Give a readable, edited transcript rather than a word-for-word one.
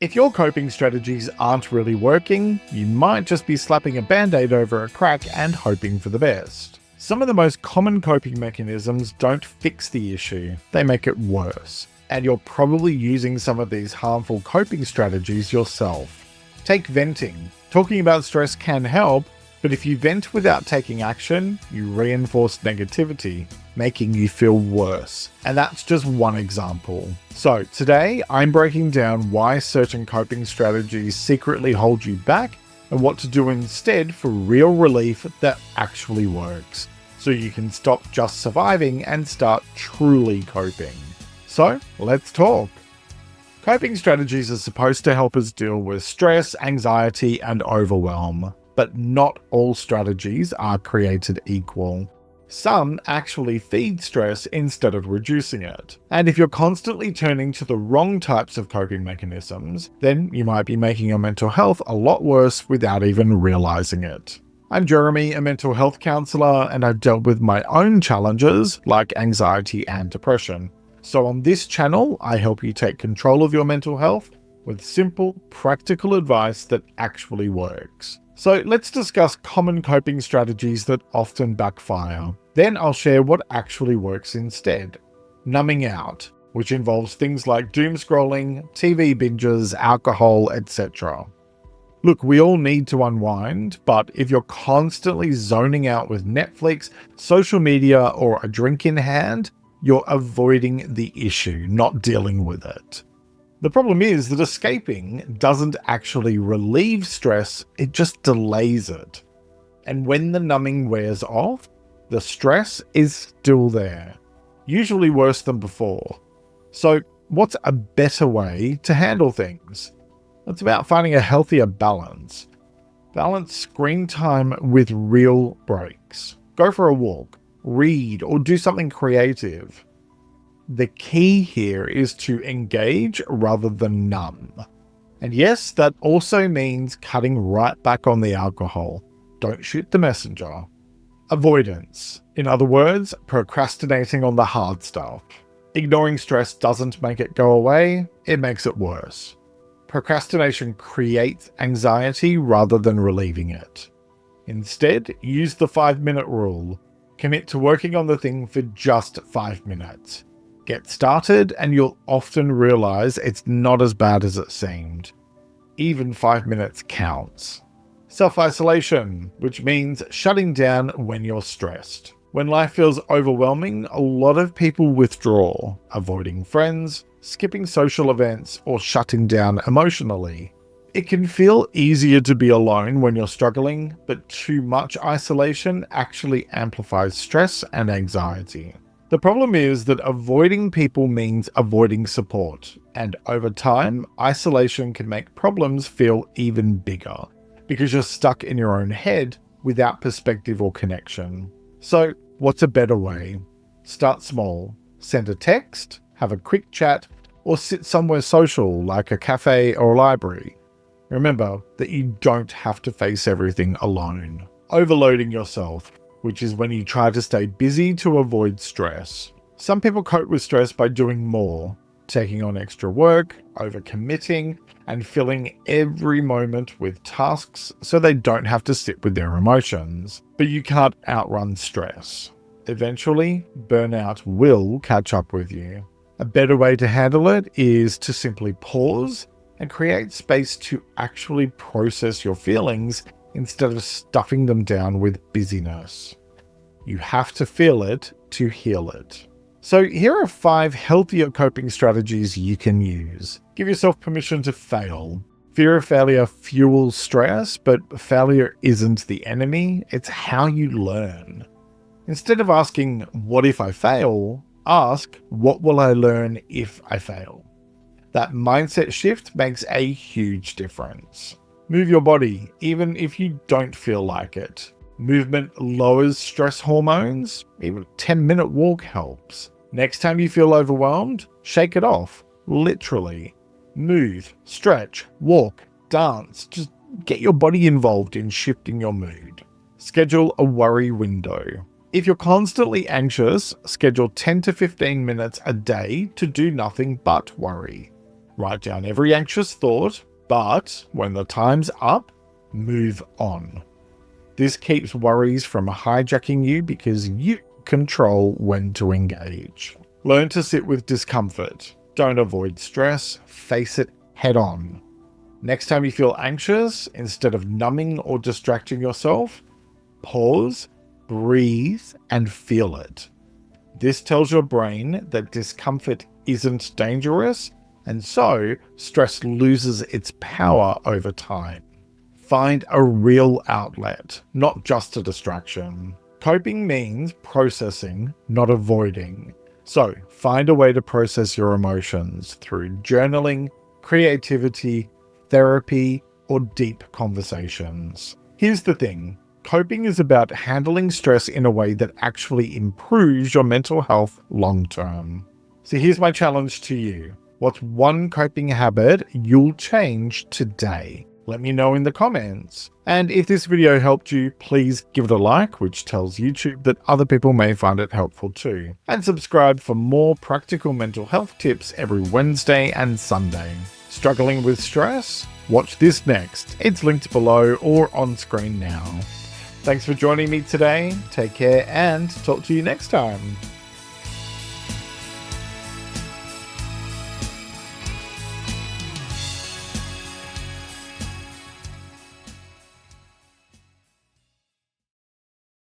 If your coping strategies aren't really working, you might just be slapping a band-aid over a crack and hoping for the best. Some of the most common coping mechanisms don't fix the issue, they make it worse. And you're probably using some of these harmful coping strategies yourself. Take venting. Talking about stress can help, but if you vent without taking action, you reinforce negativity, making you feel worse. And that's just one example. So today, I'm breaking down why certain coping strategies secretly hold you back and what to do instead for real relief that actually works, so you can stop just surviving and start truly coping. So let's talk. Coping strategies are supposed to help us deal with stress, anxiety, and overwhelm. But not all strategies are created equal. Some actually feed stress instead of reducing it. And if you're constantly turning to the wrong types of coping mechanisms, then you might be making your mental health a lot worse without even realizing it. I'm Jeremy, a mental health counselor, and I've dealt with my own challenges like anxiety and depression. So on this channel, I help you take control of your mental health with simple, practical advice that actually works. So let's discuss common coping strategies that often backfire. Then I'll share what actually works instead. Numbing out, which involves things like doom scrolling, TV binges, alcohol, etc. Look, we all need to unwind, but if you're constantly zoning out with Netflix, social media, or a drink in hand, you're avoiding the issue, not dealing with it. The problem is that escaping doesn't actually relieve stress, it just delays it. And when the numbing wears off, the stress is still there, usually worse than before. So what's a better way to handle things? It's about finding a healthier balance. Balance screen time with real breaks. Go for a walk, read, or do something creative. The key here is to engage rather than numb. And yes, that also means cutting right back on the alcohol. Don't shoot the messenger. Avoidance. In other words, procrastinating on the hard stuff. Ignoring stress doesn't make it go away, it makes it worse. Procrastination creates anxiety rather than relieving it. Instead, use the 5-minute rule. Commit to working on the thing for just 5 minutes. Get started and you'll often realize it's not as bad as it seemed. Even 5 minutes counts. Self-isolation, which means shutting down when you're stressed. When life feels overwhelming, a lot of people withdraw, avoiding friends, skipping social events, or shutting down emotionally. It can feel easier to be alone when you're struggling, but too much isolation actually amplifies stress and anxiety. The problem is that avoiding people means avoiding support, and over time, isolation can make problems feel even bigger, because you're stuck in your own head without perspective or connection. So, what's a better way? Start small. Send a text, have a quick chat, or sit somewhere social like a cafe or a library. Remember that you don't have to face everything alone. Overloading yourself, which is when you try to stay busy to avoid stress. Some people cope with stress by doing more, taking on extra work, overcommitting, and filling every moment with tasks so they don't have to sit with their emotions. But you can't outrun stress. Eventually, burnout will catch up with you. A better way to handle it is to simply pause and create space to actually process your feelings instead of stuffing them down with busyness. You have to feel it to heal it. So here are 5 healthier coping strategies you can use. Give yourself permission to fail. Fear of failure fuels stress, but failure isn't the enemy, it's how you learn. Instead of asking, what if I fail? Ask, what will I learn if I fail? That mindset shift makes a huge difference. Move your body, even if you don't feel like it. Movement lowers stress hormones. Even a 10-minute walk helps. Next time you feel overwhelmed, shake it off. Literally. Move, stretch, walk, dance. Just get your body involved in shifting your mood. Schedule a worry window. If you're constantly anxious, schedule 10 to 15 minutes a day to do nothing but worry. Write down every anxious thought, but when the time's up, move on. This keeps worries from hijacking you because you control when to engage. Learn to sit with discomfort. Don't avoid stress, face it head on. Next time you feel anxious, instead of numbing or distracting yourself, pause, breathe, and feel it. This tells your brain that discomfort isn't dangerous, and so stress loses its power over time. Find a real outlet, not just a distraction. Coping means processing, not avoiding. So find a way to process your emotions through journaling, creativity, therapy, or deep conversations. Here's the thing. Coping is about handling stress in a way that actually improves your mental health long term. So here's my challenge to you. What's one coping habit you'll change today? Let me know in the comments. And if this video helped you, please give it a like, which tells YouTube that other people may find it helpful too. And subscribe for more practical mental health tips every Wednesday and Sunday. Struggling with stress? Watch this next. It's linked below or on screen now. Thanks for joining me today. Take care and talk to you next time.